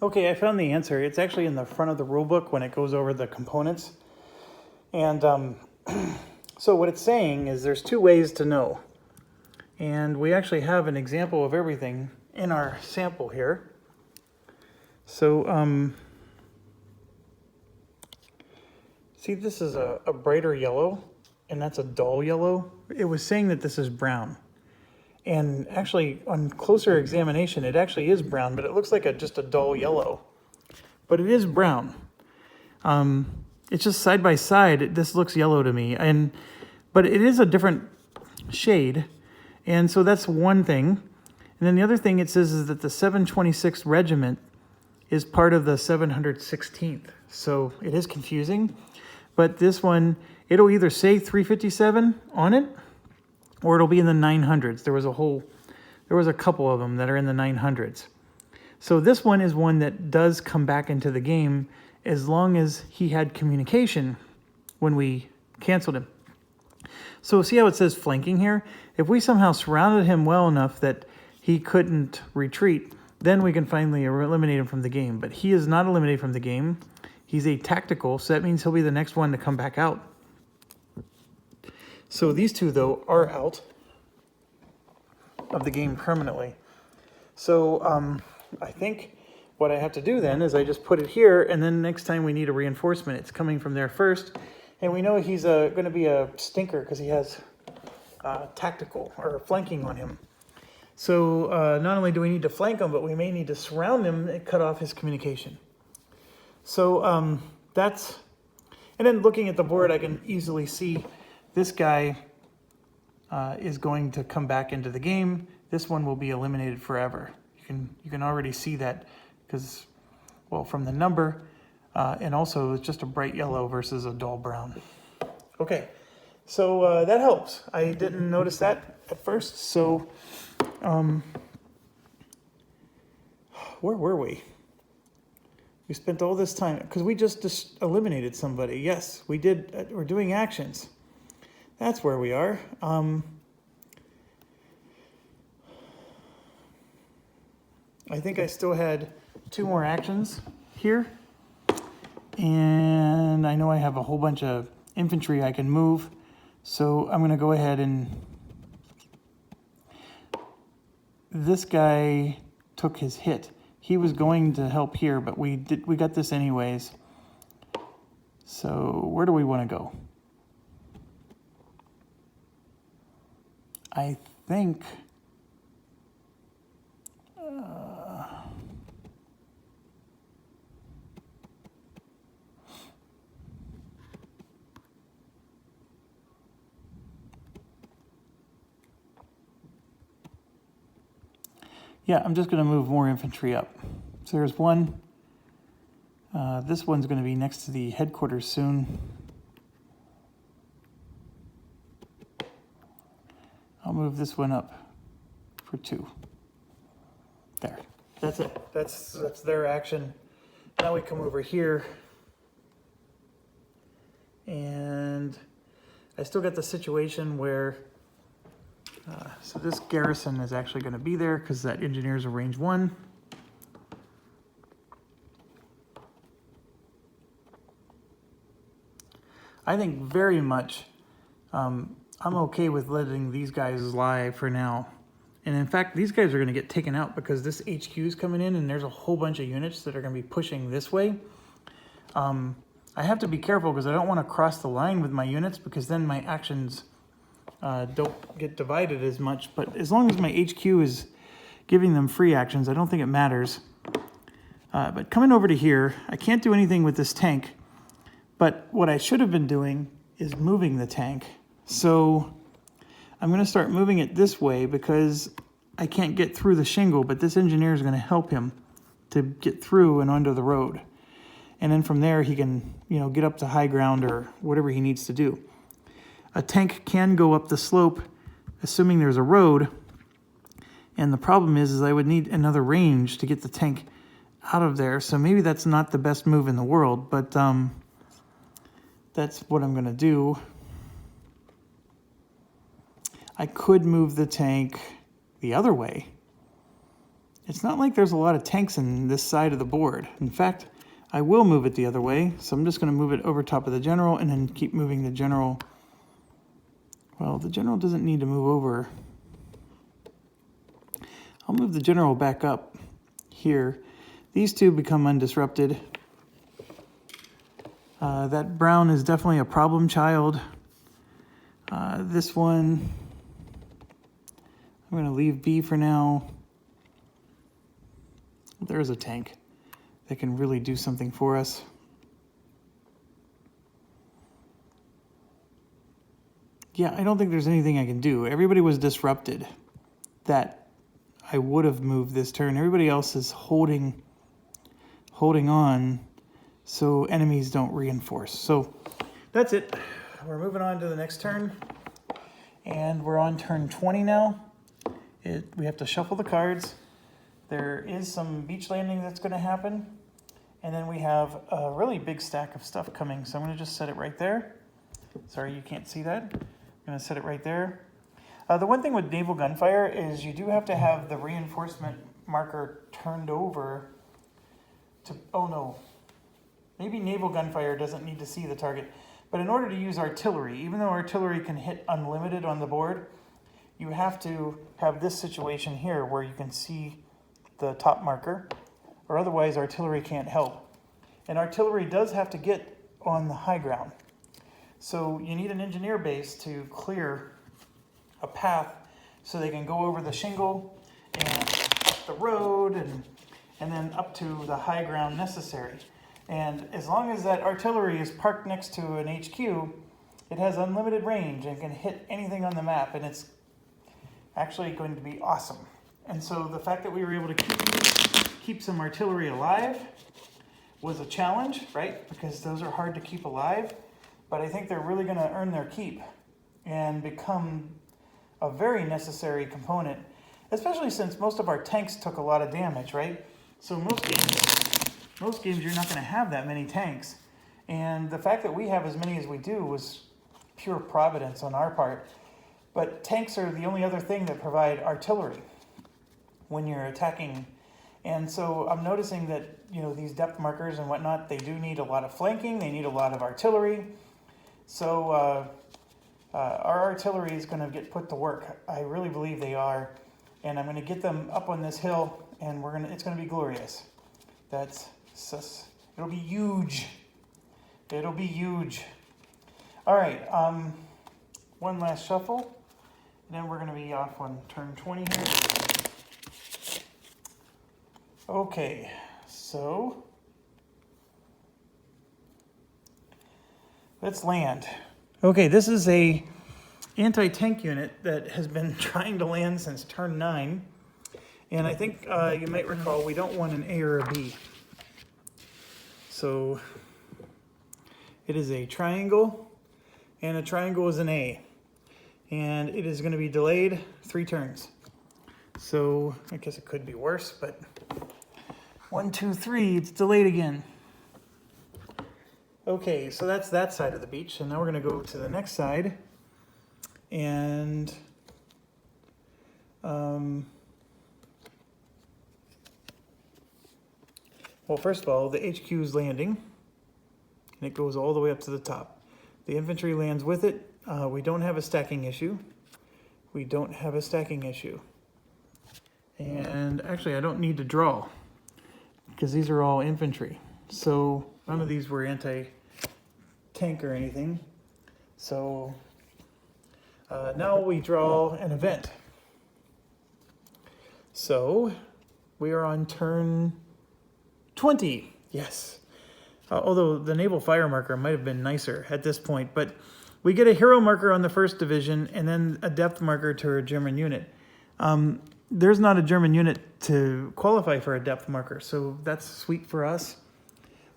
Okay, I found the answer. It's actually in the front of the rule book when it goes over the components. And so what it's saying is there's two ways to know. And we actually have an example of everything in our sample here. So, see, this is a brighter yellow, and that's a dull yellow. It was saying that this is brown. And actually, on closer examination, it actually is brown, but it looks like just a dull yellow. But it is brown. It's just side by side, this looks yellow to me. But it is a different shade. And so that's one thing. And then the other thing it says is that the 726th Regiment is part of the 716th. So it is confusing. But this one, it'll either say 357 on it, or it'll be in the 900s. There was a couple of them that are in the 900s. So this one is one that does come back into the game as long as he had communication when we canceled him. So see how it says flanking here? If we somehow surrounded him well enough that he couldn't retreat, then we can finally eliminate him from the game. But he is not eliminated from the game. He's a tactical, so that means he'll be the next one to come back out. So these two, though, are out of the game permanently. So I think what I have to do then is I just put it here, and then next time we need a reinforcement, it's coming from there first. And we know he's going to be a stinker because he has tactical or flanking on him. So not only do we need to flank him, but we may need to surround him and cut off his communication. So that's... And then looking at the board, I can easily see this guy is going to come back into the game. This one will be eliminated forever. You can already see that because, well, from the number, and also it's just a bright yellow versus a dull brown. Okay, so that helps. I didn't notice that at first. So, where were we? We spent all this time because we just eliminated somebody. Yes, we did. We're doing actions. That's where we are. I think I still had 2 more actions here. And I know I have a whole bunch of infantry I can move. So I'm going to go ahead and... This guy took his hit. He was going to help here, but we got this anyways. So where do we want to go? I think yeah, I'm just going to move more infantry up. So there's one. This one's going to be next to the headquarters soon. I'll move this one up for 2. There. That's it. That's their action. Now we come over here. And I still got the situation where so this garrison is actually going to be there because that engineer's a range 1. I think very much I'm okay with letting these guys lie for now. And in fact, these guys are going to get taken out because this HQ is coming in and there's a whole bunch of units that are going to be pushing this way. I have to be careful because I don't want to cross the line with my units because then my actions don't get divided as much. But as long as my HQ is giving them free actions, I don't think it matters. But coming over to here, I can't do anything with this tank. But what I should have been doing is moving the tank. So I'm going to start moving it this way because I can't get through the shingle, but this engineer is going to help him to get through and onto the road. And then from there, he can, get up to high ground or whatever he needs to do. A tank can go up the slope, assuming there's a road. And the problem is I would need another range to get the tank out of there. So maybe that's not the best move in the world, but that's what I'm going to do. I could move the tank the other way it's not like there's a lot of tanks in this side of the board. In fact, I will move it the other way. So I'm just going to move it over top of the general and then keep moving the general. Well, the general doesn't need to move over. I'll move the general back up here. These two become undisrupted. That brown is definitely a problem child. This one, I'm going to leave B for now. There's a tank that can really do something for us. Yeah, I don't think there's anything I can do. Everybody was disrupted that I would have moved this turn. Everybody else is holding on so enemies don't reinforce. So that's it. We're moving on to the next turn. And we're on turn 20 now. We have to shuffle the cards. There is some beach landing that's going to happen. And then we have a really big stack of stuff coming. So I'm going to just set it right there. Sorry, you can't see that. I'm going to set it right there. The one thing with naval gunfire is you do have to have the reinforcement marker turned over to, oh no, maybe naval gunfire doesn't need to see the target. But in order to use artillery, even though artillery can hit unlimited on the board, you have to have this situation here where you can see the top marker, or otherwise artillery can't help. And artillery does have to get on the high ground. So you need an engineer base to clear a path so they can go over the shingle and up the road and then up to the high ground necessary. And as long as that artillery is parked next to an HQ, it has unlimited range and can hit anything on the map, and it's actually going to be awesome. And so the fact that we were able to keep some artillery alive was a challenge, right? Because those are hard to keep alive, but I think they're really going to earn their keep and become a very necessary component, especially since most of our tanks took a lot of damage, right? So most games you're not going to have that many tanks. And the fact that we have as many as we do was pure providence on our part. But tanks are the only other thing that provide artillery when you're attacking. And so I'm noticing that, you know, these depth markers and whatnot, they do need a lot of flanking. They need a lot of artillery. So our artillery is going to get put to work. I really believe they are. And I'm going to get them up on this hill, and it's going to be glorious. It'll be huge. It'll be huge. All right, one last shuffle, and then we're going to be off on turn 20 here. Okay, so let's land. Okay, this is a anti-tank unit that has been trying to land since turn 9. And I think you might recall we don't want an A or a B. So it is a triangle, and a triangle is an A. And it is going to be delayed 3 turns. So I guess it could be worse, but 1, 2, 3, it's delayed again. Okay, so that's that side of the beach. So now we're going to go to the next side. And well, first of all, the HQ is landing, and it goes all the way up to the top. The infantry lands with it. We don't have a stacking issue. We don't have a stacking issue. And actually, I don't need to draw, because these are all infantry. So none of these were anti-tank or anything. So now we draw an event. So we are on turn 20. Yes. Although the naval fire marker might have been nicer at this point, but we get a hero marker on the 1st division and then a depth marker to a German unit. There's not a German unit to qualify for a depth marker, so that's sweet for us.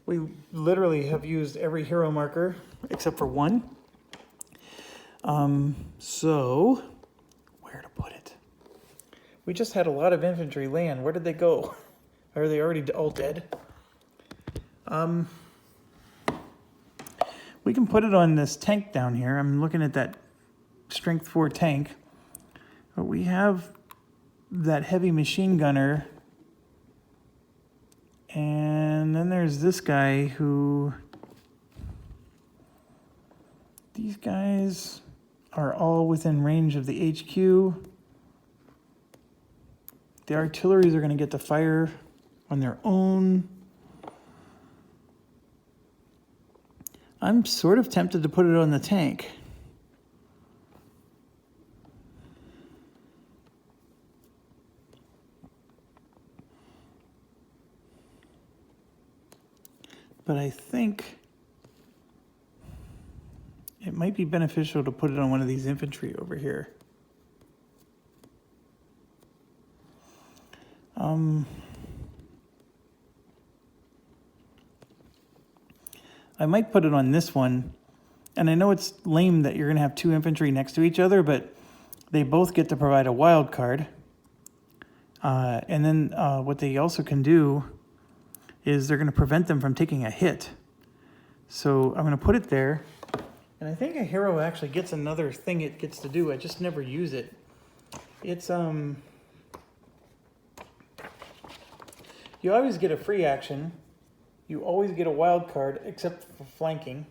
We literally have used every hero marker except for one. So where to put it? We just had a lot of infantry land. Where did they go? Are they already all dead? We can put it on this tank down here. I'm looking at that strength 4 tank. But we have that heavy machine gunner And then there's this guy who... These guys are all within range of the HQ. The artilleries are going to get to fire on their own. I'm sort of tempted to put it on the tank. But I think it might be beneficial to put it on one of these infantry over here. I might put it on this one, and I know it's lame that you're going to have two infantry next to each other, but they both get to provide a wild card. And then what they also can do is they're going to prevent them from taking a hit. So I'm going to put it there, and I think a hero actually gets another thing it gets to do. I just never use it. It's you always get a free action. You always get a wild card, except for flanking.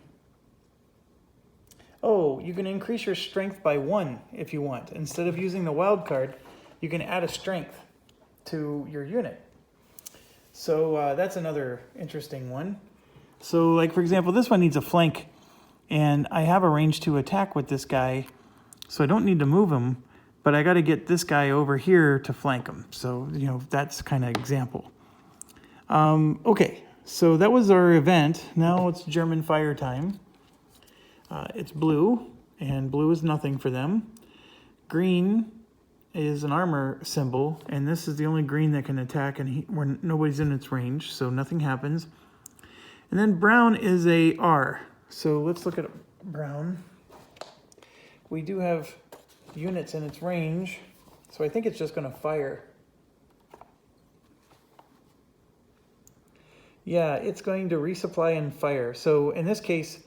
Oh, you can increase your strength by 1 if you want. Instead of using the wild card, you can add a strength to your unit. So that's another interesting one. So like, for example, this one needs a flank, and I have a range 2 attack with this guy, so I don't need to move him, but I got to get this guy over here to flank him. So, you know, that's kind of example. Okay. So that was our event. Now it's German fire time. It's blue, and blue is nothing for them. Green is an armor symbol, and this is the only green that can attack, and where nobody's in its range, so nothing happens. And then brown is a R. So let's look at brown. We do have units in its range, so I think it's just going to fire. Yeah, it's going to resupply and fire. So in this case,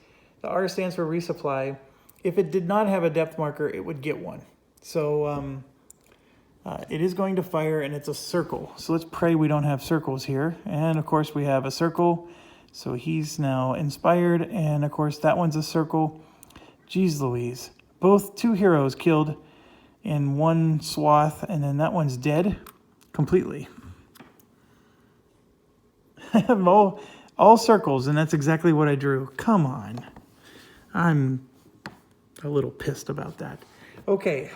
the R stands for resupply. If it did not have a depth marker, it would get one. So it is going to fire, and it's a circle. So let's pray we don't have circles here. And of course we have a circle. So he's now inspired. And of course that one's a circle. Jeez Louise. Both 2 heroes killed in one swath, and then that one's dead completely. I have all circles, and that's exactly what I drew. Come on. I'm a little pissed about that. Okay,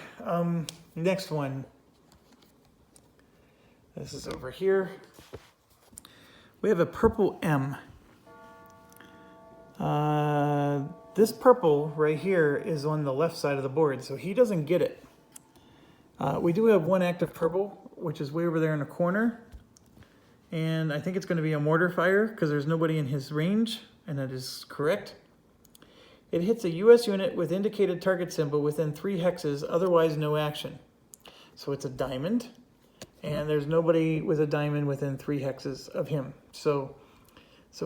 next one. This is over here. We have a purple M. This purple right here is on the left side of the board, so he doesn't get it. We do have one active purple, which is way over there in the corner. And I think it's going to be a mortar fire because there's nobody in his range, and that is correct. It hits a US unit with indicated target symbol within 3 hexes, otherwise no action. So it's a diamond, and there's nobody with a diamond within 3 hexes of him. So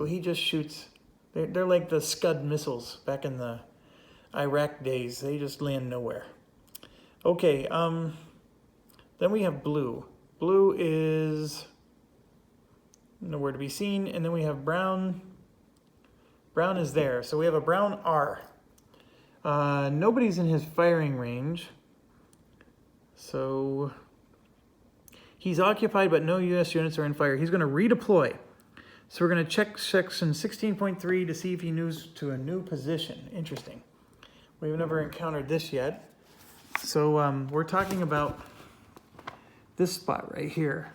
he just shoots. They're like the Scud missiles back in the Iraq days. They just land nowhere. Okay, then we have blue. Blue is nowhere to be seen, and then we have brown. Brown is there, so we have a brown R. Nobody's in his firing range, so he's occupied, but no U.S. units are in fire. He's going to redeploy, so we're going to check section 16.3 to see if he moves to a new position. Interesting. We've never encountered this yet, so we're talking about this spot right here.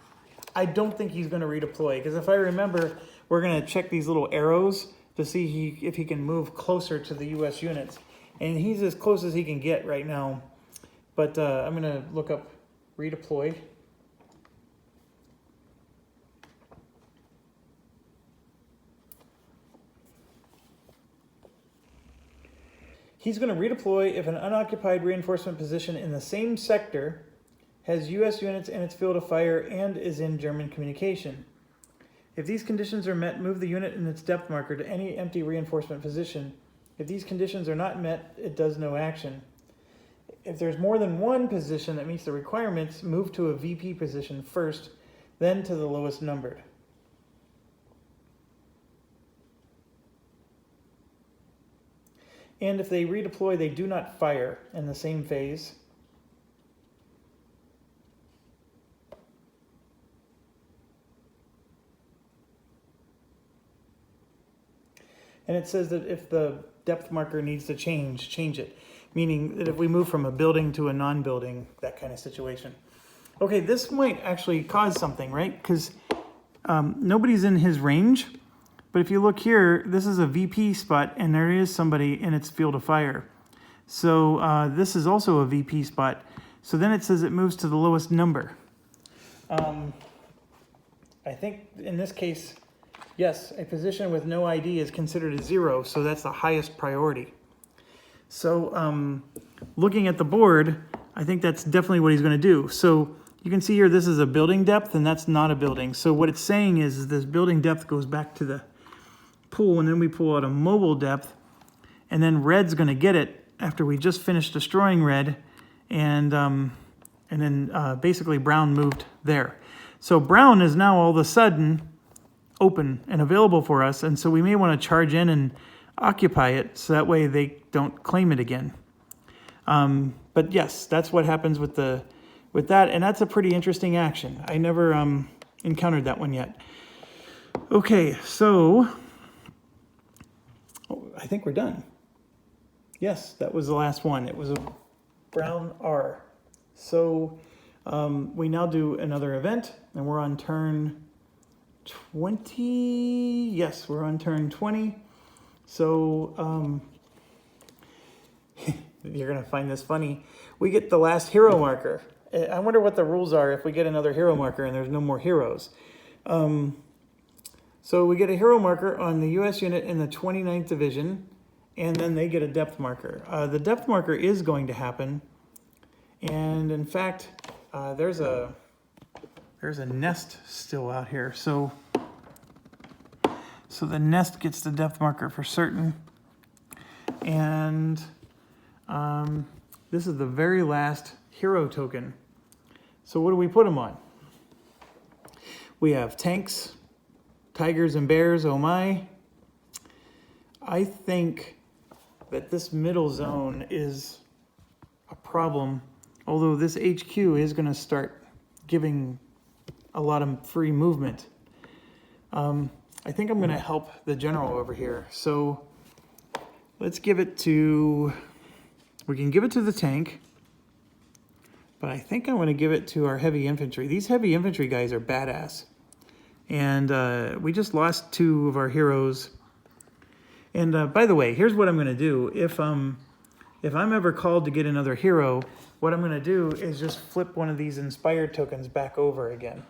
I don't think he's going to redeploy, because if I remember, we're going to check these little arrows to see if he can move closer to the U.S. units. And he's as close as he can get right now. But I'm going to look up redeploy. He's going to redeploy if an unoccupied reinforcement position in the same sector has U.S. units in its field of fire and is in German communication. If these conditions are met, move the unit and its depth marker to any empty reinforcement position. If these conditions are not met, it does no action. If there's more than one position that meets the requirements, move to a VP position first, then to the lowest numbered. And if they redeploy, they do not fire in the same phase. And it says that if the depth marker needs to change it. Meaning that if we move from a building to a non-building, that kind of situation. Okay, this might actually cause something, right? Because nobody's in his range. But if you look here, this is a VP spot, and there is somebody in its field of fire. So this is also a VP spot. So then it says it moves to the lowest number. I think in this case, yes, a position with no ID is considered a 0, so that's the highest priority. So looking at the board, I think that's definitely what he's going to do. So you can see here, this is a building depth, and that's not a building. So what it's saying is this building depth goes back to the pool, and then we pull out a mobile depth, and then red's going to get it after we just finished destroying red, and then basically brown moved there. So brown is now all of a sudden open and available for us, and so we may want to charge in and occupy it so that way they don't claim it again. But yes, that's what happens with that, and that's a pretty interesting action. I never encountered that one yet. Okay, so I think we're done. Yes, that was the last one. It was a brown R. So we now do another event, and we're on turn 20. Yes, we're on turn 20. So you're going to find this funny. We get the last hero marker. I wonder what the rules are if we get another hero marker and there's no more heroes. So we get a hero marker on the U.S. unit in the 29th Division, and then they get a depth marker. The depth marker is going to happen, and in fact, there's a nest still out here. So the nest gets the depth marker for certain, and this is the very last hero token. So what do we put them on? We have tanks, tigers and bears, oh my. I think that this middle zone is a problem, although this HQ is going to start giving a lot of free movement. I think I'm going to help the general over here. So let's give it to, we can give it to the tank, but I think I'm going to give it to our heavy infantry. These heavy infantry guys are badass. And we just lost 2 of our heroes. And by the way, here's what I'm going to do. If I'm ever called to get another hero, what I'm going to do is just flip one of these inspired tokens back over again.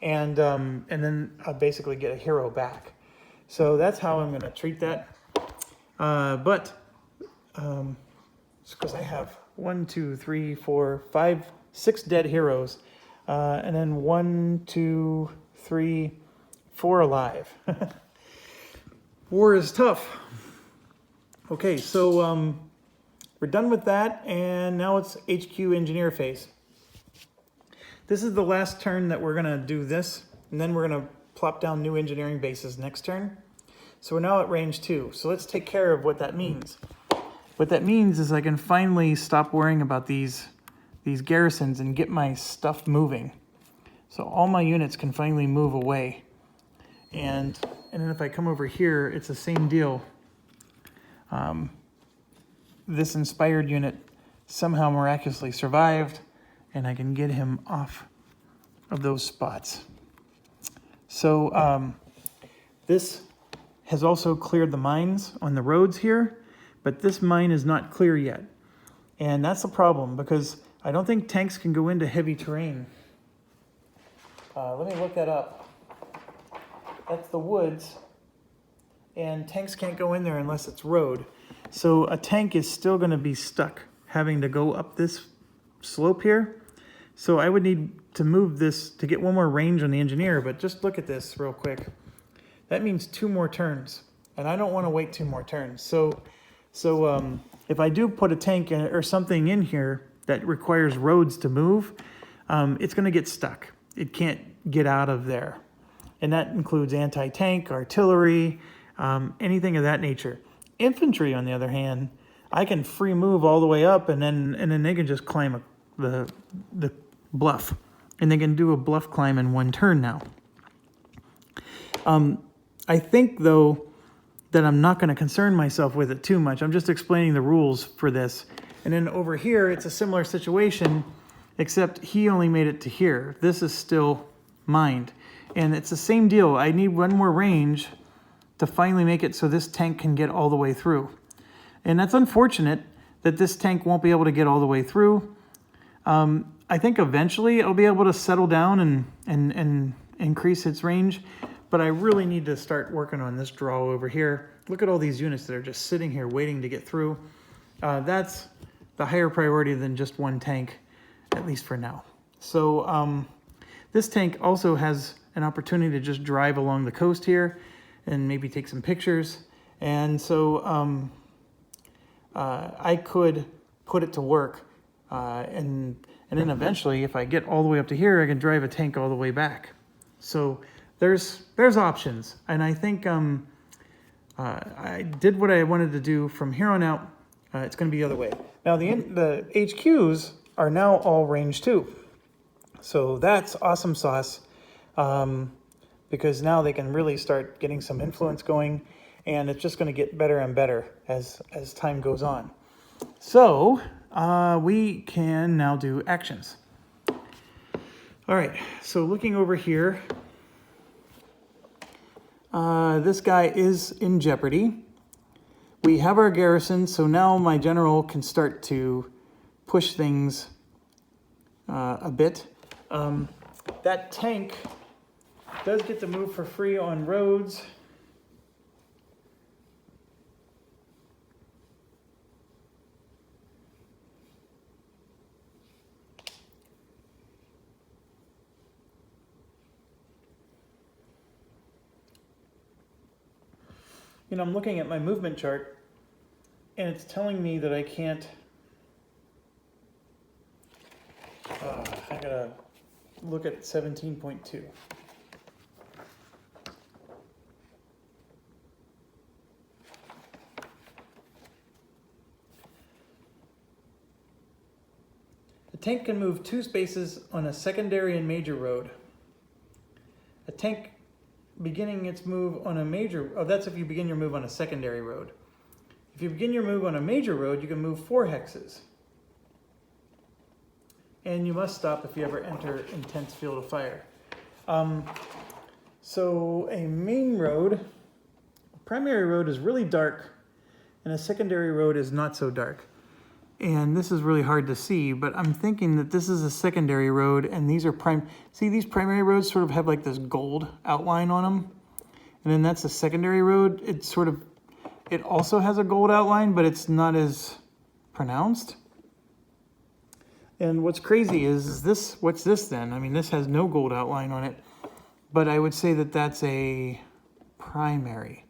And then I'll basically get a hero back. So that's how I'm going to treat that. But because I have 1, 2, 3, 4, 5, 6 dead heroes. And then 1, 2, 3, 4 alive. War is tough. Okay, so we're done with that, and now it's HQ engineer phase. This is the last turn that we're gonna do this, and then we're gonna plop down new engineering bases next turn. So we're now at range 2. So let's take care of what that means. What that means is I can finally stop worrying about these garrisons and get my stuff moving. So all my units can finally move away. And then if I come over here, it's the same deal. This inspired unit somehow miraculously survived, and I can get him off of those spots. So this has also cleared the mines on the roads here, but this mine is not clear yet. And that's a problem because I don't think tanks can go into heavy terrain. Let me look that up. That's the woods, and tanks can't go in there unless it's road. So a tank is still going to be stuck having to go up this slope here. So I would need to move this to get one more range on the engineer, but just look at this real quick. That means 2 more turns, and I don't want to wait 2 more turns. So if I do put a tank or something in here that requires roads to move, it's going to get stuck. It can't get out of there. And that includes anti-tank, artillery, anything of that nature. Infantry, on the other hand, I can free move all the way up, and then they can just climb the bluff, and they can do a bluff climb in one turn now. I think though that I'm not going to concern myself with it too much. I'm just explaining the rules for this. And then over here, it's a similar situation, except he only made it to here. This is still mined. And it's the same deal. I need one more range to finally make it so this tank can get all the way through. And that's unfortunate that this tank won't be able to get all the way through. I think eventually I'll be able to settle down and increase its range. But I really need to start working on this draw over here. Look at all these units that are just sitting here waiting to get through. That's the higher priority than just one tank, at least for now. So this tank also has an opportunity to just drive along the coast here and maybe take some pictures. And so I could put it to work. And then eventually, if I get all the way up to here, I can drive a tank all the way back. So there's options. And I think I did what I wanted to do. From here on out. It's going to be the other way. Now the HQs are now all range 2. So that's awesome sauce, because now they can really start getting some influence going, and it's just going to get better and better as time goes on. So we can now do actions. All right, so looking over here, this guy is in jeopardy. We have our garrison, so now my general can start to push things a bit. That tank does get to move for free on roads. You know, I'm looking at my movement chart, and it's telling me that I can't. I gotta look at 17.2. The tank can move 2 spaces on a secondary and major road. A tank beginning its move on a major, that's if you begin your move on a secondary road. If you begin your move on a major road, you can move 4 hexes. And you must stop if you ever enter intense field of fire. So a main road, a primary road is really dark, and a secondary road is not so dark. And this is really hard to see, but I'm thinking that this is a secondary road, and these are see, these primary roads sort of have like this gold outline on them. And then that's a secondary road. It also has a gold outline, but it's not as pronounced. And what's crazy is this, what's this then? I mean, this has no gold outline on it, but I would say that that's a primary.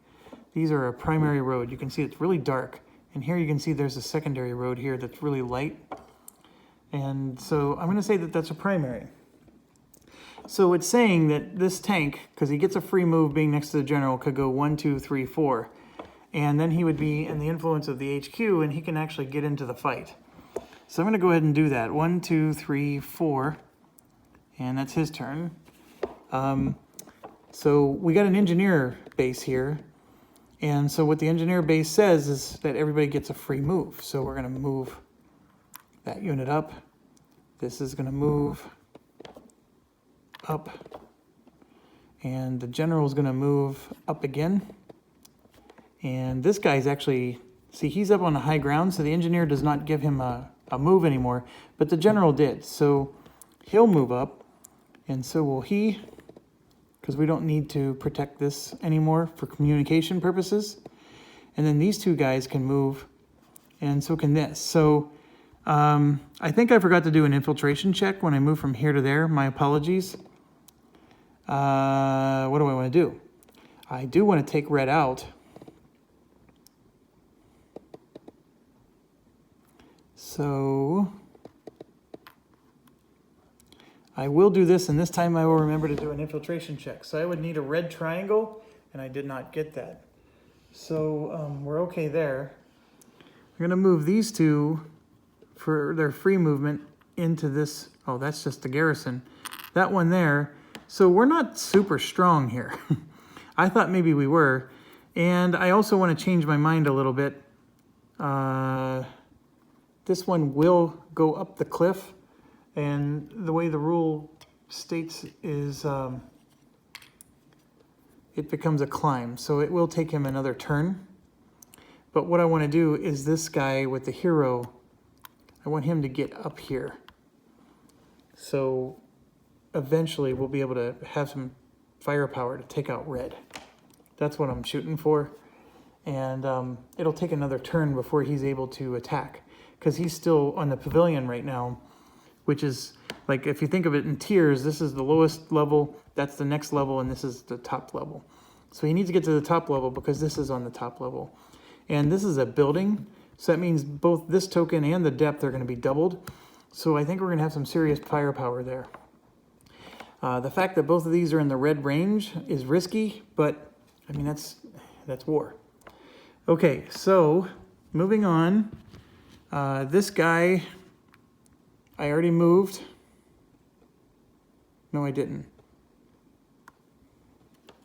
These are a primary road. You can see it's really dark. And here you can see there's a secondary road here that's really light. And so I'm going to say that that's a primary. So it's saying that this tank, because he gets a free move being next to the general, could go 1, 2, 3, 4. And then he would be in the influence of the HQ, and he can actually get into the fight. So I'm going to go ahead and do that. 1, 2, 3, 4. And that's his turn. So we got an engineer base here. And so what the engineer base says is that everybody gets a free move. So we're going to move that unit up. This is going to move up. And the general is going to move up again. And this guy's actually, see, he's up on the high ground, so the engineer does not give him a move anymore, but the general did. So he'll move up, and so will he, because we don't need to protect this anymore for communication purposes. And then these 2 guys can move, and so can this. So I think I forgot to do an infiltration check when I moved from here to there. My apologies. What do I want to do? I do want to take red out. So I will do this, and this time I will remember to do an infiltration check. So I would need a red triangle, and I did not get that. So we're okay there. going to move these two for their free movement into this. Oh, that's just the garrison. That one there. So we're not super strong here. I thought maybe we were. And I also want to change my mind a little bit. This one will go up the cliff. And the way the rule states is it becomes a climb. So it will take him another turn. But what I want to do is this guy with the hero, I want him to get up here. So eventually we'll be able to have some firepower to take out red. That's what I'm shooting for. And it'll take another turn before he's able to attack. Because he's still on the pavilion right now, which is, like, if you think of it in tiers, this is the lowest level, that's the next level, and this is the top level. So he needs to get to the top level because this is on the top level. And this is a building, so that means both this token and the depth are going to be doubled. So I think we're going to have some serious firepower there. The fact that both of these are in the red range is risky, but, I mean, that's war. Okay, so moving on. This guy, I already moved. No, I didn't.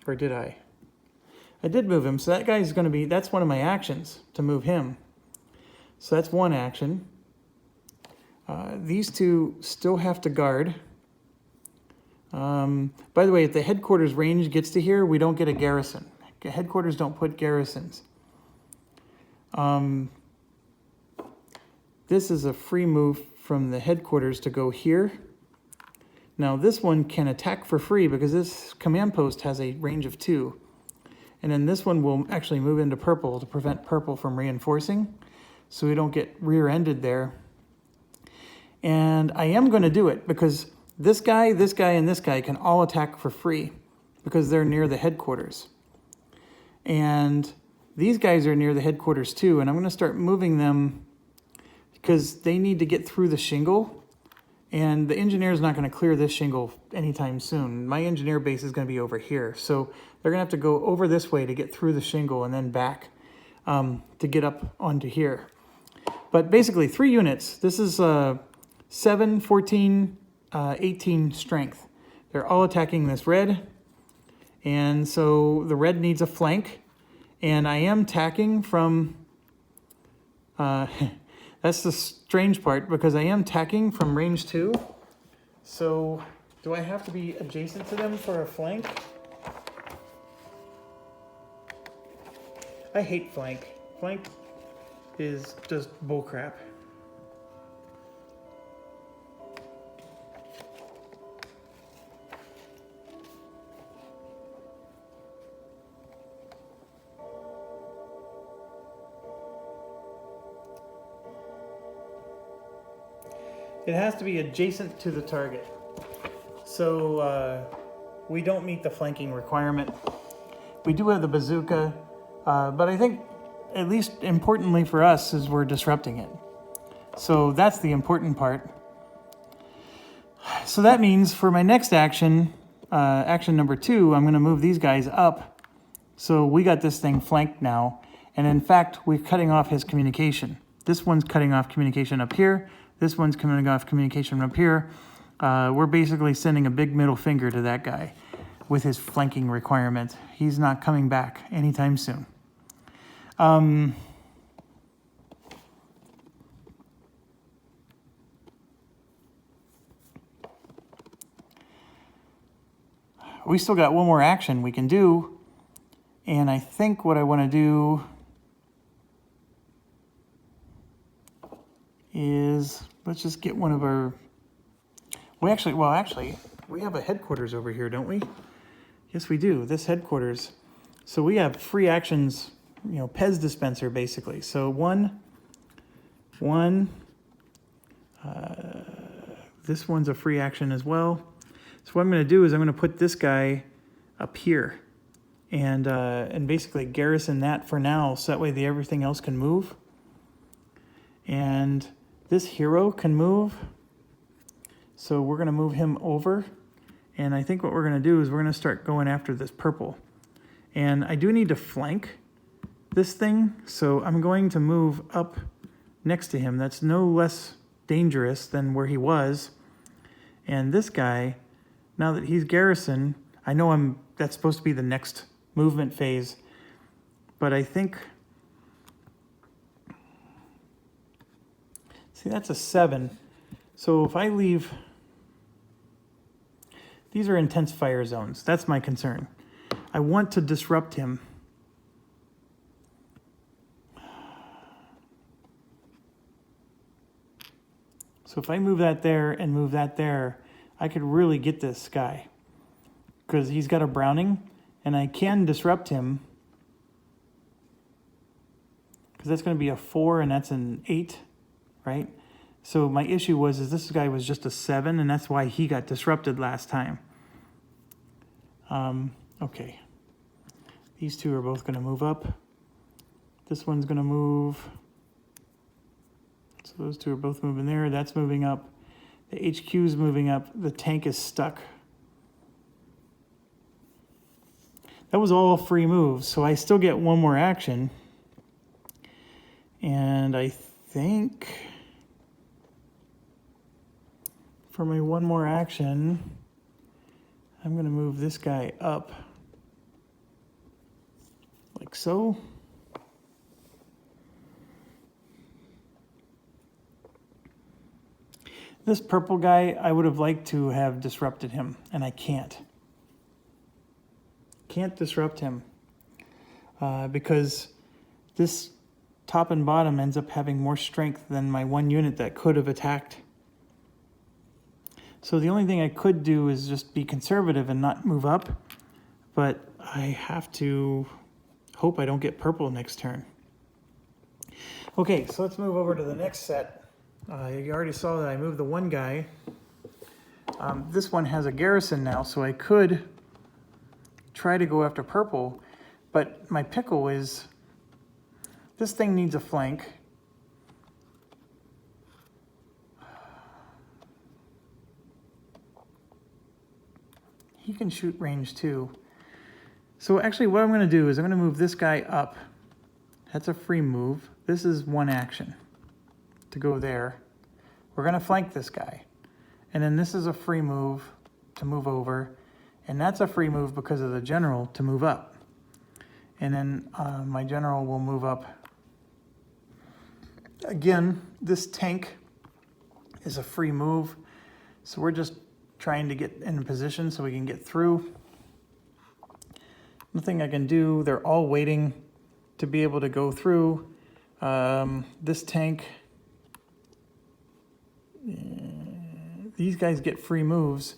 Or did I? I did move him, so that guy's going to be, that's one of my actions, to move him. So that's one action. These two still have to guard. By the way, if the headquarters range gets to here, we don't get a garrison. Headquarters don't put garrisons. This is a free move from the headquarters to go here. Now this one can attack for free because this command post has a range of 2. And then this one will actually move into purple to prevent purple from reinforcing, so we don't get rear-ended there. And I am going to do it because this guy, and this guy can all attack for free because they're near the headquarters. And these guys are near the headquarters too, and I'm going to start moving them because they need to get through the shingle, and the engineer is not going to clear this shingle anytime soon. My engineer base is going to be over here, so they're going to have to go over this way to get through the shingle and then back to get up onto here. But basically 3 units. This is 7, 14, 18 strength. They're all attacking this red, and so the red needs a flank, and I am tacking from that's the strange part, because I am tacking from range 2. So do I have to be adjacent to them for a flank? I hate flank. Flank is just bullcrap. It has to be adjacent to the target. So we don't meet the flanking requirement. We do have the bazooka, but I think at least importantly for us is we're disrupting it. So that's the important part. So that means for my next action, action number 2, I'm going to move these guys up. So we got this thing flanked now. And in fact, we're cutting off his communication. This one's cutting off communication up here. This one's coming off communication up here. We're basically sending a big middle finger to that guy with his flanking requirement. He's not coming back anytime soon. We still got one more action we can do. And I think what I want to do is, let's just get one of our, we have a headquarters over here, don't we? Yes, we do, this headquarters. So we have free actions, you know, Pez dispenser basically. So this one's a free action as well. So what I'm going to do is I'm going to put this guy up here and basically garrison that for now, so that way everything else can move. And this hero can move, so we're going to move him over. And I think what we're going to do is we're going to start going after this purple. And I do need to flank this thing, so I'm going to move up next to him. That's no less dangerous than where he was. And this guy, now that he's garrison, I know that's supposed to be the next movement phase, but I think, see, that's a 7. So if I leave, these are intense fire zones. That's my concern. I want to disrupt him. So if I move that there and move that there, I could really get this guy because he's got a Browning and I can disrupt him because that's going to be a 4 and that's an 8, right? So my issue is this guy was just a 7 and that's why he got disrupted last time. Okay. These two are both going to move up. This one's going to move. So those two are both moving there. That's moving up. The HQ is moving up. The tank is stuck. That was all free moves, so I still get one more action. And I think for my one more action, I'm going to move this guy up like so. This purple guy, I would have liked to have disrupted him, and I can't. Can't disrupt him because this top and bottom ends up having more strength than my one unit that could have attacked. So the only thing I could do is just be conservative and not move up, but I have to hope I don't get purple next turn. Okay, so let's move over to the next set. You already saw that I moved the one guy. This one has a garrison now, so I could try to go after purple, but my pickle is this thing needs a flank. He can shoot range too. So actually what I'm going to do is I'm going to move this guy up. That's a free move. This is one action to go there. We're going to flank this guy. And then this is a free move to move over. And that's a free move because of the general to move up. And then my general will move up. Again, this tank is a free move. So we're just trying to get in a position so we can get through. Nothing I can do. They're all waiting to be able to go through. This tank, these guys get free moves.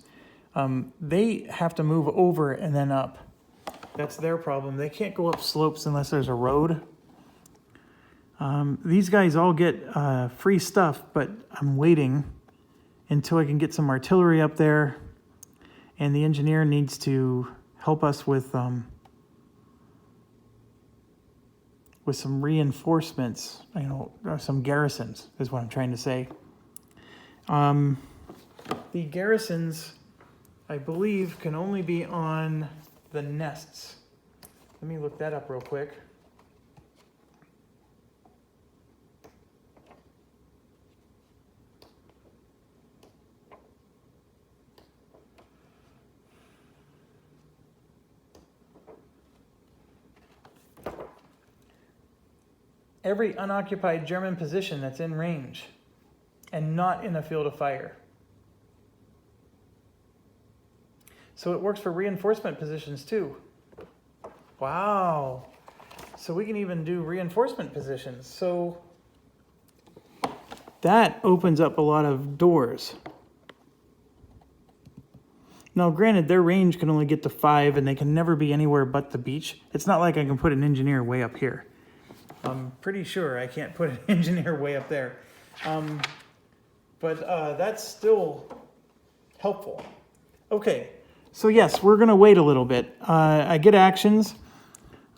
They have to move over and then up. That's their problem. They can't go up slopes unless there's a road. These guys all get free stuff, but I'm waiting until I can get some artillery up there. And the engineer needs to help us with some reinforcements, or some garrisons is what I'm trying to say. The garrisons, I believe, can only be on the nests. Let me look that up real quick. Every unoccupied German position that's in range and not in a field of fire. So it works for reinforcement positions too. Wow. So we can even do reinforcement positions. So that opens up a lot of doors. Now, granted, their range can only get to 5 and they can never be anywhere but the beach. It's not like I can put an engineer way up here. I'm pretty sure I can't put an engineer way up there. But that's still helpful. Okay, so yes, we're going to wait a little bit. I get actions.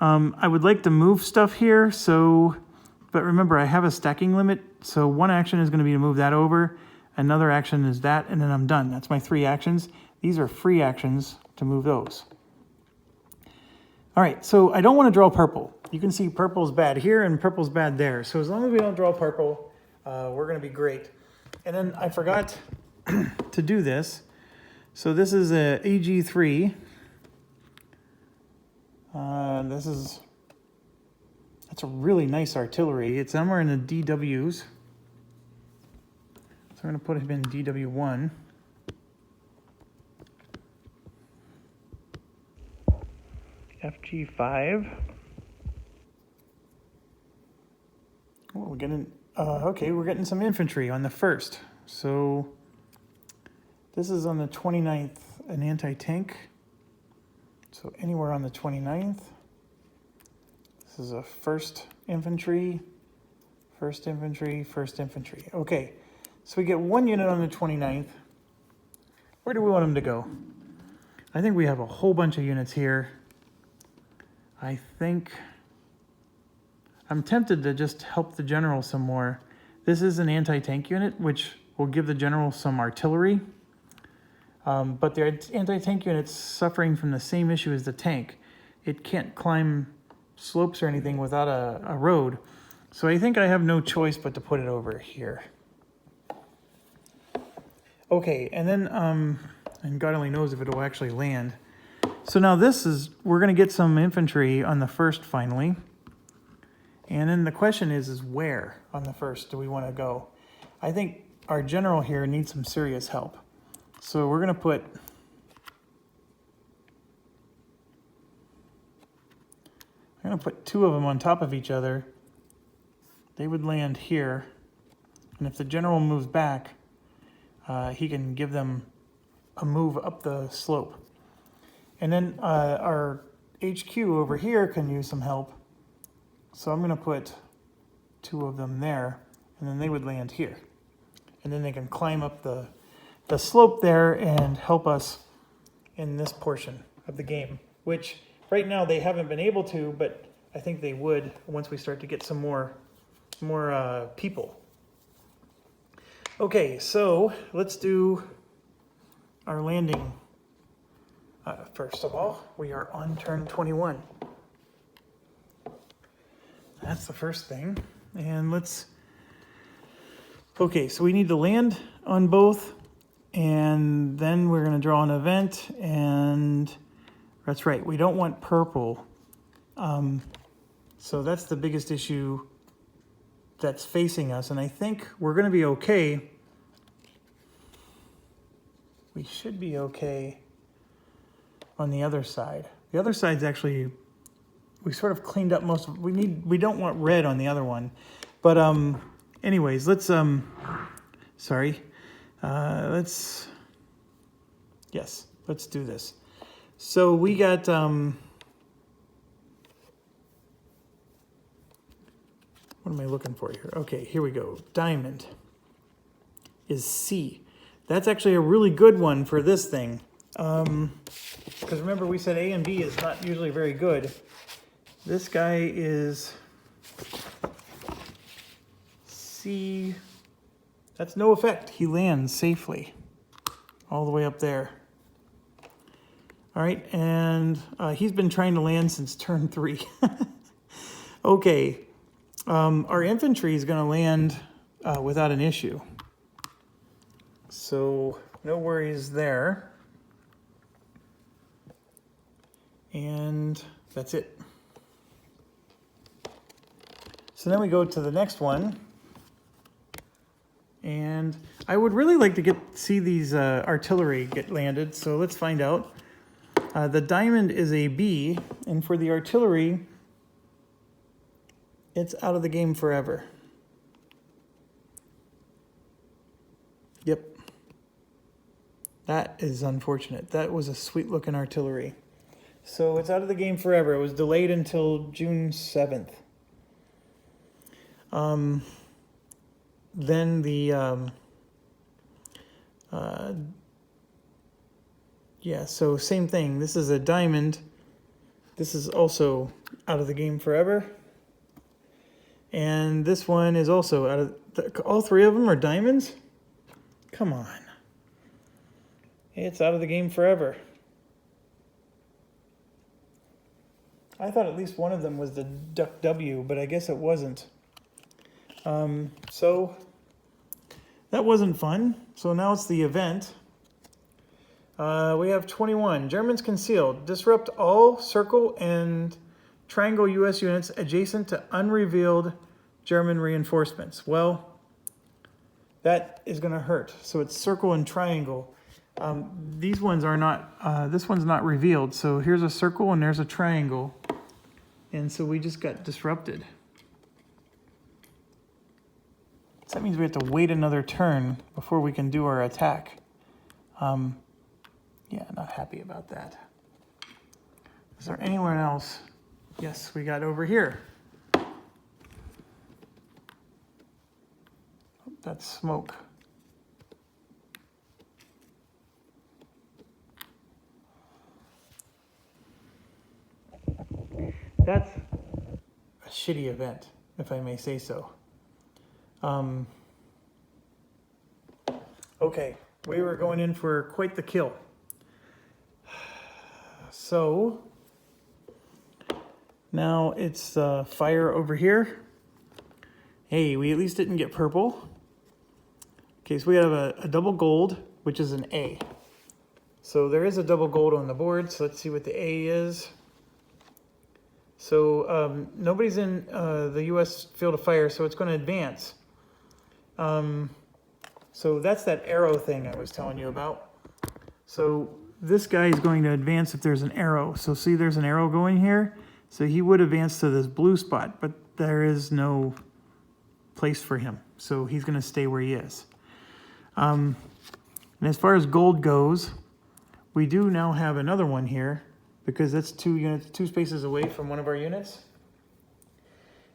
I would like to move stuff here, but remember, I have a stacking limit, so one action is going to be to move that over, another action is that, and then I'm done. That's my 3 actions. These are free actions to move those. All right, so I don't want to draw purple. You can see purple's bad here and purple's bad there. So as long as we don't draw purple, we're going to be great. And then I forgot to do this. So this is a AG3. That's a really nice artillery. It's somewhere in the DWs. So I'm going to put him in DW1. FG5. Oh, we're getting okay. We're getting some infantry on the 1st. So this is on the 29th, an anti-tank. So anywhere on the 29th. This is a 1st infantry, 1st infantry, 1st infantry. Okay, so we get 1 unit on the 29th. Where do we want them to go? I think we have a whole bunch of units here. I think I'm tempted to just help the general some more. This is an anti-tank unit, which will give the general some artillery. But the anti-tank unit's suffering from the same issue as the tank. It can't climb slopes or anything without a road. So I think I have no choice but to put it over here. Okay, and then, and God only knows if it'll actually land. So now we're going to get some infantry on the 1st finally. And then the question is where on the 1st do we want to go? I think our general here needs some serious help. So we're going to put I'm going to put 2 of them on top of each other. They would land here. And if the general moves back, he can give them a move up the slope. And then our HQ over here can use some help. So I'm going to put 2 of them there, and then they would land here. And then they can climb up the slope there and help us in this portion of the game, which right now they haven't been able to, but I think they would once we start to get some more people. Okay, so let's do our landing. First of all, we are on turn 21. That's the first thing. And okay, so we need to land on both, and then we're going to draw an event, and that's right, we don't want purple. So that's the biggest issue that's facing us, and I think we're going to be okay. We should be okay on the other side. The other side's actually, we sort of cleaned up most of, we don't want red on the other one. But anyways, let's do this. So we got, what am I looking for here? Okay, here we go. Diamond is C. That's actually a really good one for this thing. Because remember we said A and B is not usually very good. This guy is C. That's no effect. He lands safely all the way up there. All right, and he's been trying to land since turn 3. Okay, our infantry is going to land without an issue. So no worries there. And that's it. So then we go to the next one. And I would really like to see these artillery get landed. So let's find out. The diamond is a B, and for the artillery, it's out of the game forever. Yep. That is unfortunate. That was a sweet looking artillery. So it's out of the game forever. It was delayed until June 7th. Then the, yeah, so same thing. This is a diamond. This is also out of the game forever. And this one is also out of, all 3 of them are diamonds? Come on. It's out of the game forever. I thought at least one of them was the Duck W, but I guess it wasn't. So That wasn't fun. So now it's the event. We have 21. Germans concealed. Disrupt all circle and triangle U.S. units adjacent to unrevealed German reinforcements. Well, that is going to hurt. So it's circle and triangle. These ones are not, this one's not revealed. So here's a circle and there's a triangle. And so we just got disrupted. So that means we have to wait another turn before we can do our attack. Yeah, not happy about that. Is there anywhere else? Yes, we got over here. Oh, that's smoke. That's a shitty event, if I may say so. Okay, we were going in for quite the kill. So now it's fire over here. Hey, we at least didn't get purple. Okay, so we have a double gold, which is an A. So there is a double gold on the board, so let's see what the A is. So nobody's in the U.S. field of fire, so it's going to advance. So that's that arrow thing I was telling you about. So this guy is going to advance if there's an arrow. So see, there's an arrow going here. So he would advance to this blue spot, but there is no place for him. So he's going to stay where he is. And as far as gold goes, we do now have another one here because that's 2 units, 2 spaces away from one of our units.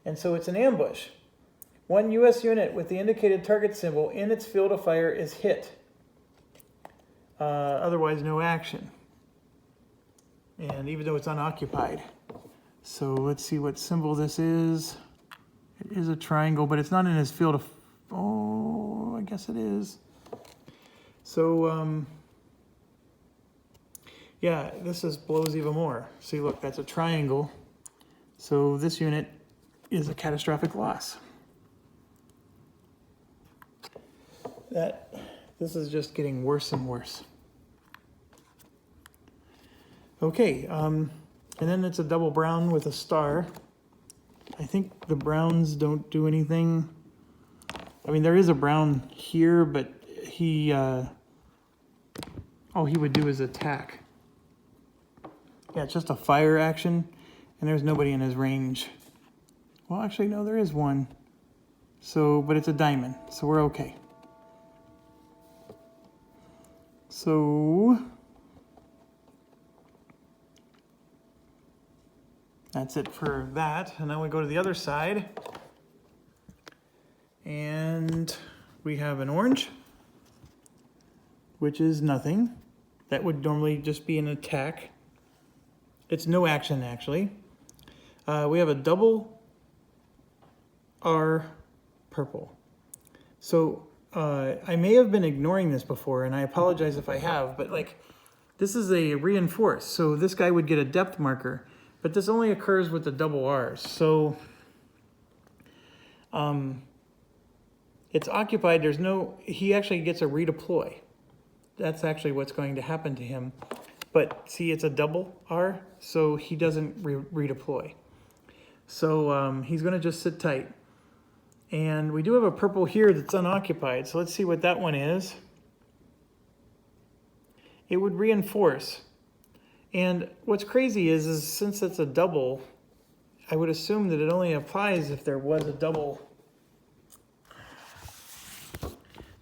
And so it's an ambush. One U.S. unit with the indicated target symbol in its field of fire is hit. Otherwise, no action. And even though it's unoccupied. So let's see what symbol this is. It is a triangle, but it's not in his field of... Oh, I guess it is. So, yeah, this blows even more. See, look, that's a triangle. So this unit is a catastrophic loss. This is just getting worse and worse. Okay, and then it's a double brown with a star. I think the browns don't do anything. I mean, there is a brown here, but he, all he would do is attack. Yeah, it's just a fire action, and there's nobody in his range. Well, actually, no, there is one. So, but it's a diamond, so we're okay. So that's it for that. And now we go to the other side. And we have an orange, which is nothing. That would normally just be an attack. It's no action, actually. We have a double R purple. So I may have been ignoring this before, and I apologize if I have, but like, this is a reinforce. So this guy would get a depth marker, but this only occurs with the double R's. So it's occupied. There's no, he actually gets a redeploy. That's actually what's going to happen to him. But see, it's a double R, so he doesn't redeploy. So he's going to just sit tight. And we do have a purple here that's unoccupied, so let's see what that one is. It would reinforce. And what's crazy is since it's a double, I would assume that it only applies if there was a double.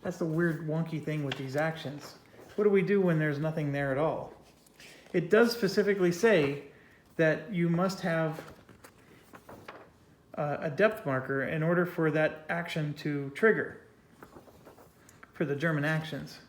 That's the weird wonky thing with these actions. What do we do when there's nothing there at all? It does specifically say that you must have a depth marker in order for that action to trigger for the German actions.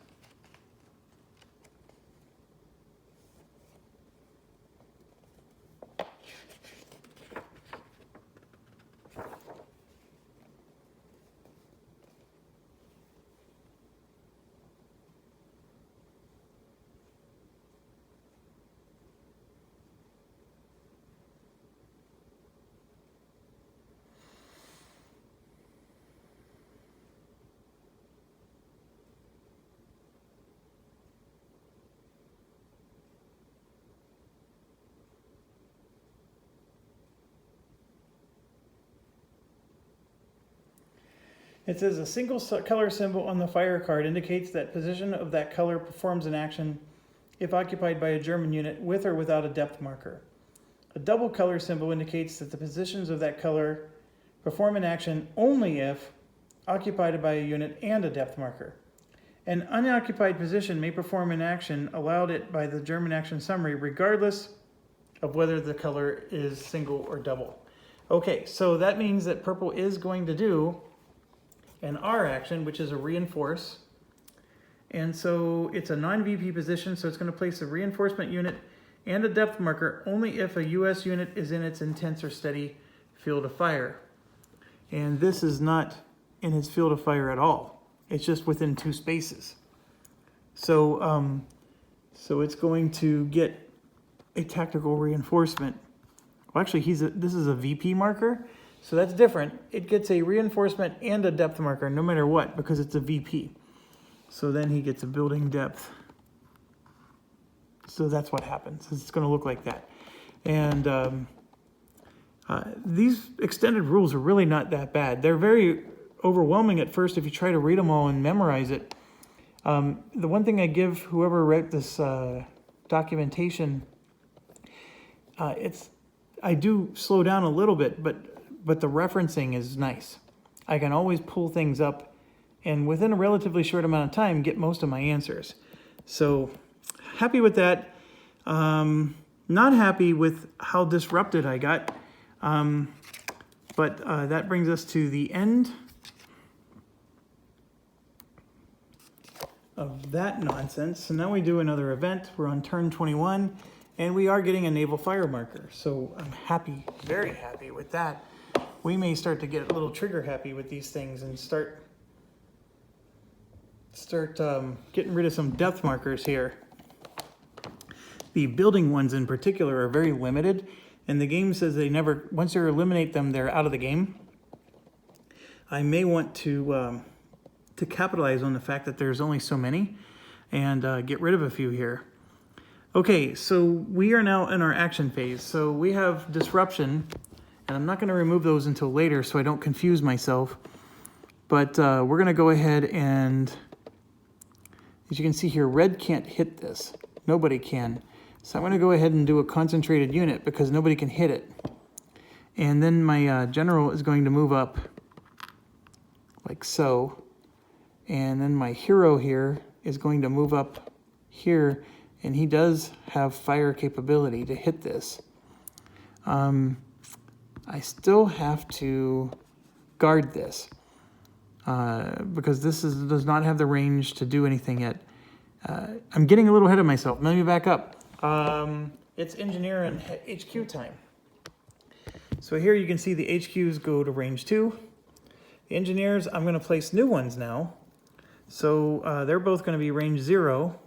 It says a single color symbol on the fire card indicates that position of that color performs an action if occupied by a German unit with or without a depth marker. A double color symbol indicates that the positions of that color perform an action only if occupied by a unit and a depth marker. An unoccupied position may perform an action allowed it by the German action summary regardless of whether the color is single or double. Okay, so that means that purple is going to do an R action, which is a reinforce. And so it's a non-VP position, so it's going to place a reinforcement unit and a depth marker only if a US unit is in its intense or steady field of fire. And this is not in its field of fire at all. It's just within 2 spaces. So, so it's going to get a tactical reinforcement. Well, actually, this is a VP marker, so that's different. It gets a reinforcement and a depth marker no matter what because it's a VP. So then he gets a building depth. So that's what happens. It's going to look like that. And these extended rules are really not that bad. They're very overwhelming at first if you try to read them all and memorize it. The one thing I give whoever wrote this documentation, I do slow down a little bit, but the referencing is nice. I can always pull things up and within a relatively short amount of time get most of my answers. So happy with that. Not happy with how disrupted I got. But that brings us to the end of that nonsense. So now we do another event. We're on turn 21, and we are getting a naval fire marker. So I'm happy, very happy with that. We may start to get a little trigger happy with these things and start getting rid of some depth markers here. The building ones in particular are very limited, and the game says they never, once you eliminate them, they're out of the game. I may want to capitalize on the fact that there's only so many and get rid of a few here. Okay, so we are now in our action phase. So we have disruption, and I'm not going to remove those until later so I don't confuse myself. But we're going to go ahead and, as you can see here, red can't hit this. Nobody can. So I'm going to go ahead and do a concentrated unit because nobody can hit it. And then my general is going to move up like so. And then my hero here is going to move up here. And he does have fire capability to hit this. I still have to guard this because this does not have the range to do anything yet. I'm getting a little ahead of myself. Let me back up. It's engineer and HQ time. So here you can see the HQs go to range 2. The engineers, I'm going to place new ones now. So they're both going to be range 0.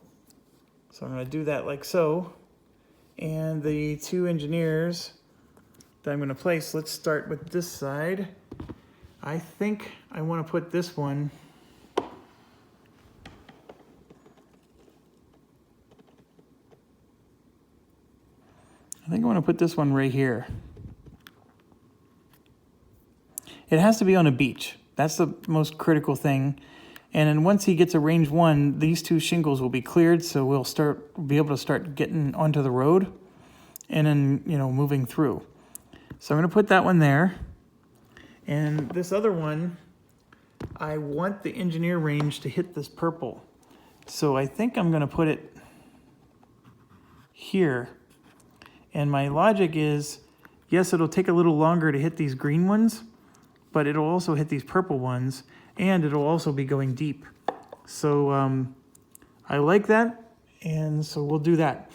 So I'm going to do that like so. And the 2 engineers that I'm going to place, let's start with this side. I think I want to put this one right here. It has to be on a beach. That's the most critical thing. And then once he gets a range 1, these 2 shingles will be cleared, so we'll be able to start getting onto the road and then, moving through. So I'm going to put that one there. And this other one, I want the engineer range to hit this purple. So I think I'm going to put it here. And my logic is, yes, it'll take a little longer to hit these green ones, but it'll also hit these purple ones, and it'll also be going deep. So I like that, and so we'll do that.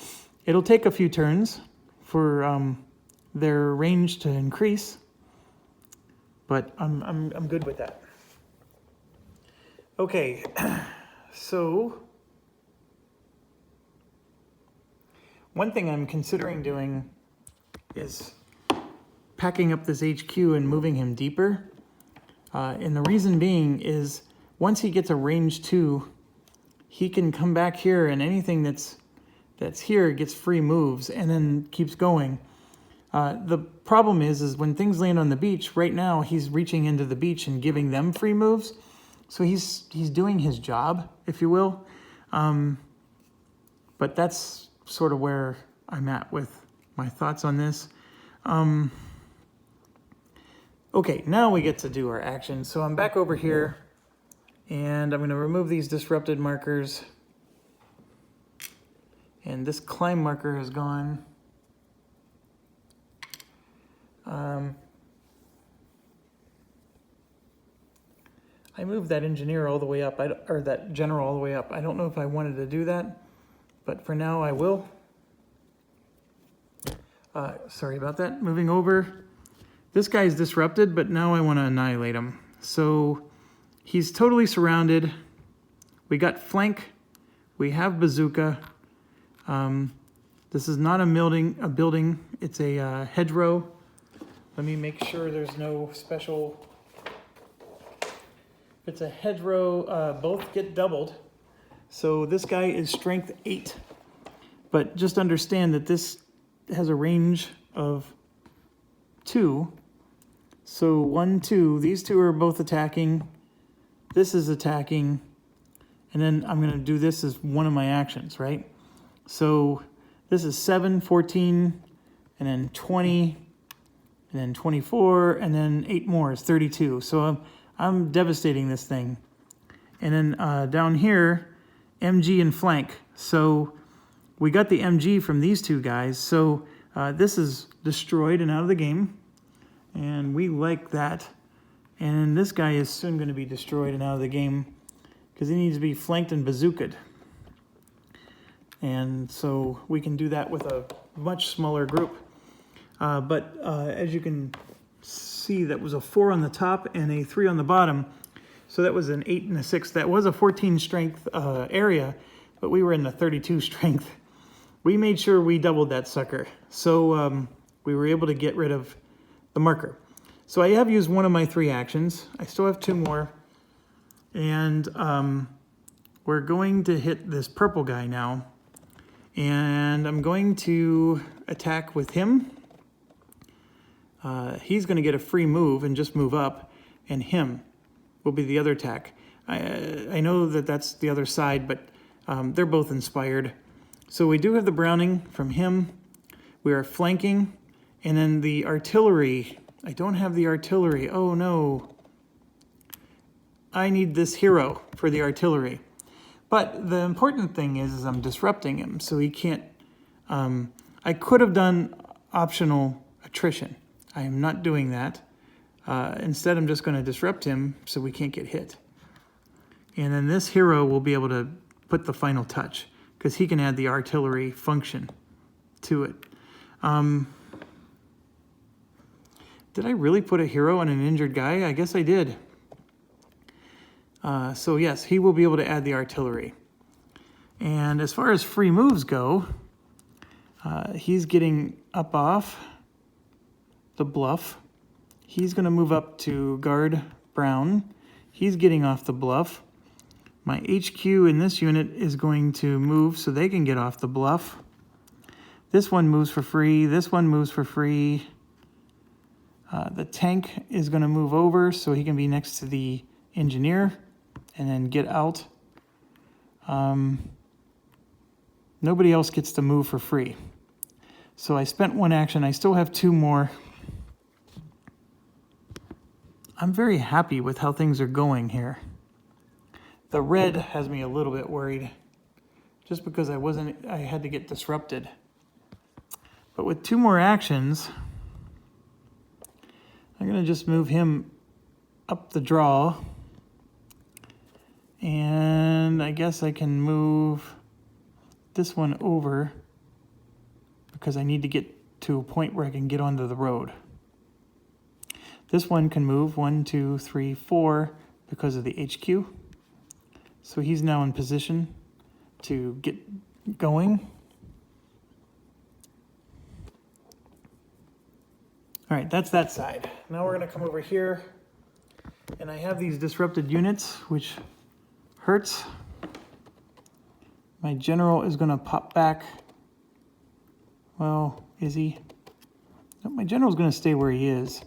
It'll take a few turns for their range to increase, but I'm good with that. Okay, so one thing I'm considering doing is packing up this HQ and moving him deeper. And the reason being is once he gets a range 2, he can come back here and anything that's here gets free moves and then keeps going. The problem is when things land on the beach, right now he's reaching into the beach and giving them free moves. So he's doing his job, if you will. But that's sort of where I'm at with my thoughts on this. Okay, now we get to do our action. So I'm back over here, and I'm going to remove these disrupted markers. And this climb marker is gone. I moved that engineer all the way up, or that general all the way up. I don't know if I wanted to do that, but for now I will. Sorry about that. Moving over. This guy's disrupted, but now I want to annihilate him. So he's totally surrounded. We got flank. We have bazooka. This is not a building. It's a hedgerow. Let me make sure there's no special. If it's a hedgerow, both get doubled. So this guy is strength 8. But just understand that this has a range of 2. So 1, 2, these two are both attacking. This is attacking. And then I'm going to do this as one of my actions, right? So this is 7, 14, and then 20, and then 24, and then 8 more is 32. So I'm devastating this thing. And then down here, MG and flank. So we got the MG from these two guys. So this is destroyed and out of the game. And we like that. And this guy is soon going to be destroyed and out of the game because he needs to be flanked and bazookaed. And so we can do that with a much smaller group. But as you can see, that was a 4 on the top and a 3 on the bottom. So that was an 8 and a 6. That was a 14 strength area, but we were in the 32 strength. We made sure we doubled that sucker. So we were able to get rid of the marker. So I have used one of my 3 actions. I still have 2 more. And we're going to hit this purple guy now. And I'm going to attack with him. He's going to get a free move and just move up. And him will be the other attack. I know that that's the other side, but they're both inspired. So we do have the Browning from him. We are flanking. And then the artillery. I don't have the artillery. Oh, no. I need this hero for the artillery. But the important thing is I'm disrupting him, so he can't... I could have done optional attrition. I am not doing that. Instead, I'm just going to disrupt him so we can't get hit. And then this hero will be able to put the final touch, because he can add the artillery function to it. Did I really put a hero on an injured guy? I guess I did. So yes, he will be able to add the artillery. And as far as free moves go, he's getting up off the bluff. He's going to move up to guard Brown. He's getting off the bluff. My HQ in this unit is going to move so they can get off the bluff. This one moves for free. This one moves for free. The tank is going to move over so he can be next to the engineer and then get out. Nobody else gets to move for free. So I spent 1 action. I still have 2 more. I'm very happy with how things are going here. The red has me a little bit worried just because I had to get disrupted. But with 2 more actions, I'm going to just move him up the draw. And I guess I can move this one over because I need to get to a point where I can get onto the road. This one can move 1, 2, 3, 4 because of the HQ. So he's now in position to get going. All right, that's that side. Now we're going to come over here, and I have these disrupted units, which hurts. My general is going to pop back. Well, is he? My general's going to stay where he is.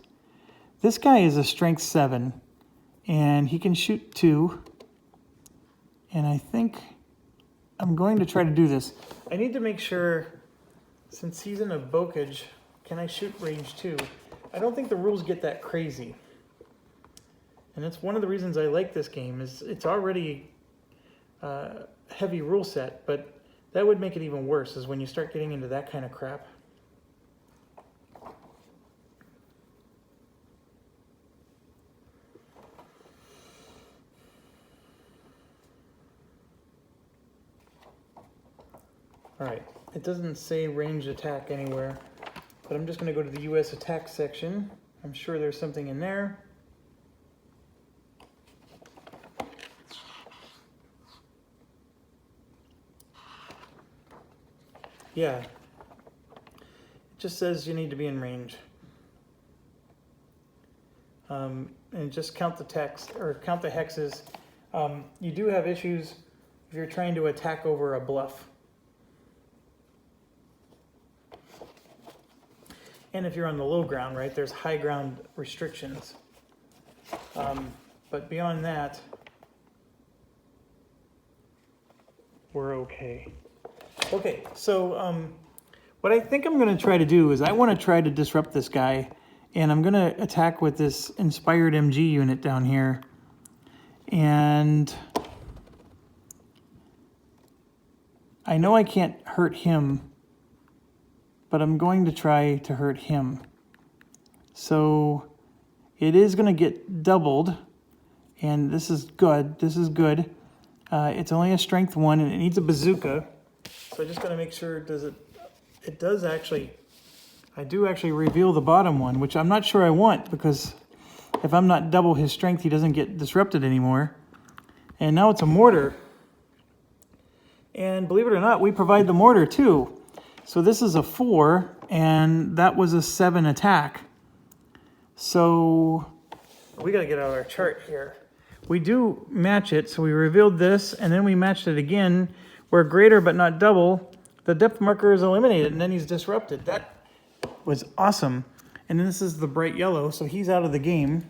This guy is a strength 7, and he can shoot 2. And I think I'm going to try to do this. I need to make sure, since he's in a bocage, can I shoot range 2? I don't think the rules get that crazy. And that's one of the reasons I like this game, is it's already a heavy rule set, but that would make it even worse, is when you start getting into that kind of crap. Alright, it doesn't say ranged attack anywhere, but I'm just going to go to the US attack section. I'm sure there's something in there. Yeah, it just says you need to be in range. And just count the text, or count the hexes. You do have issues if you're trying to attack over a bluff. And if you're on the low ground, right, there's high ground restrictions. But beyond that, we're okay. Okay, so what I think I'm going to try to do is I want to try to disrupt this guy, and I'm going to attack with this inspired MG unit down here. And I know I can't hurt him, but I'm going to try to hurt him. So it is going to get doubled, and this is good. This is good. It's only a strength 1, and it needs a bazooka. So I just got to make sure, it does actually, I do actually reveal the bottom one, which I'm not sure I want, because if I'm not double his strength, he doesn't get disrupted anymore. And now it's a mortar. And believe it or not, we provide the mortar too. So this is a 4, and that was a 7 attack. So we got to get out our chart here. We do match it, so we revealed this, and then we matched it again. Where greater but not double, the depth marker is eliminated, and then he's disrupted. That was awesome. And then this is the bright yellow, so he's out of the game.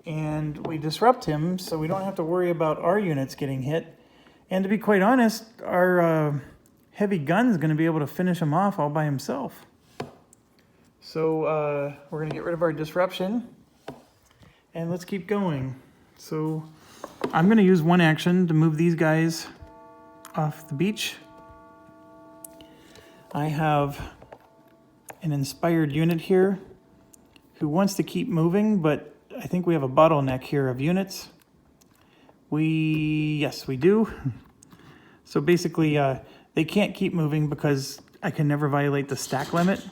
And we disrupt him, so we don't have to worry about our units getting hit. And to be quite honest, our heavy gun is going to be able to finish him off all by himself. So we're going to get rid of our disruption, and let's keep going. So I'm going to use one action to move these guys off the beach. I have an inspired unit here who wants to keep moving, but I think we have a bottleneck here of units. Yes, we do. So basically, they can't keep moving because I can never violate the stack limit.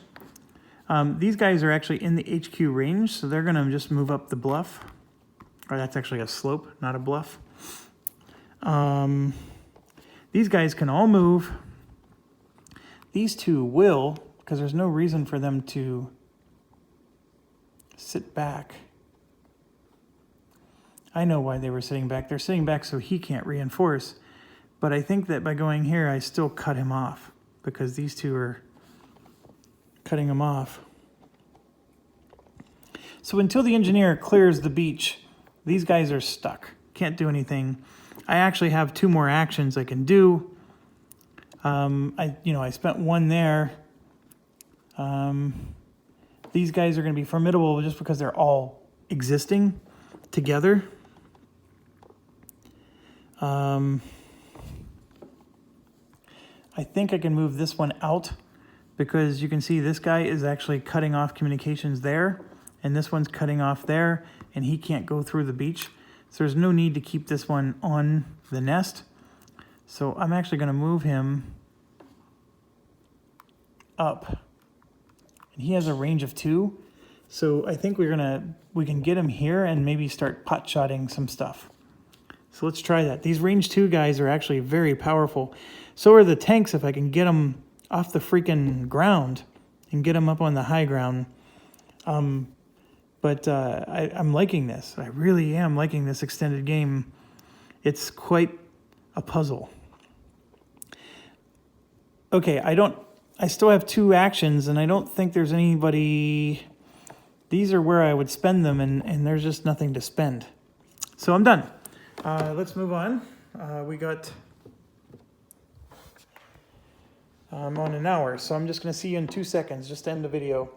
These guys are actually in the HQ range, so they're gonna just move up the bluff. Or that's actually a slope, not a bluff. These guys can all move. These two will, because there's no reason for them to sit back. I know why they were sitting back. They're sitting back so he can't reinforce. But I think that by going here, I still cut him off, because these two are cutting him off. So until the engineer clears the beach, these guys are stuck. Can't do anything. I actually have 2 more actions I can do. I spent 1 there. These guys are going to be formidable just because they're all existing together. I think I can move this one out, because you can see this guy is actually cutting off communications there, and this one's cutting off there, and he can't go through the beach. So there's no need to keep this one on the nest. So I'm actually going to move him up. And he has a range of 2. So I think we can get him here and maybe start pot-shotting some stuff. So let's try that. These range 2 guys are actually very powerful. So are the tanks if I can get them off the freaking ground and get them up on the high ground. But I'm liking this. I really am liking this extended game. It's quite a puzzle. Okay, I don't I still have 2 actions, and I don't think there's anybody... These are where I would spend them, and there's just nothing to spend. So I'm done. Let's move on. We got... I'm on an hour, so I'm just going to see you in 2 seconds, just to end the video.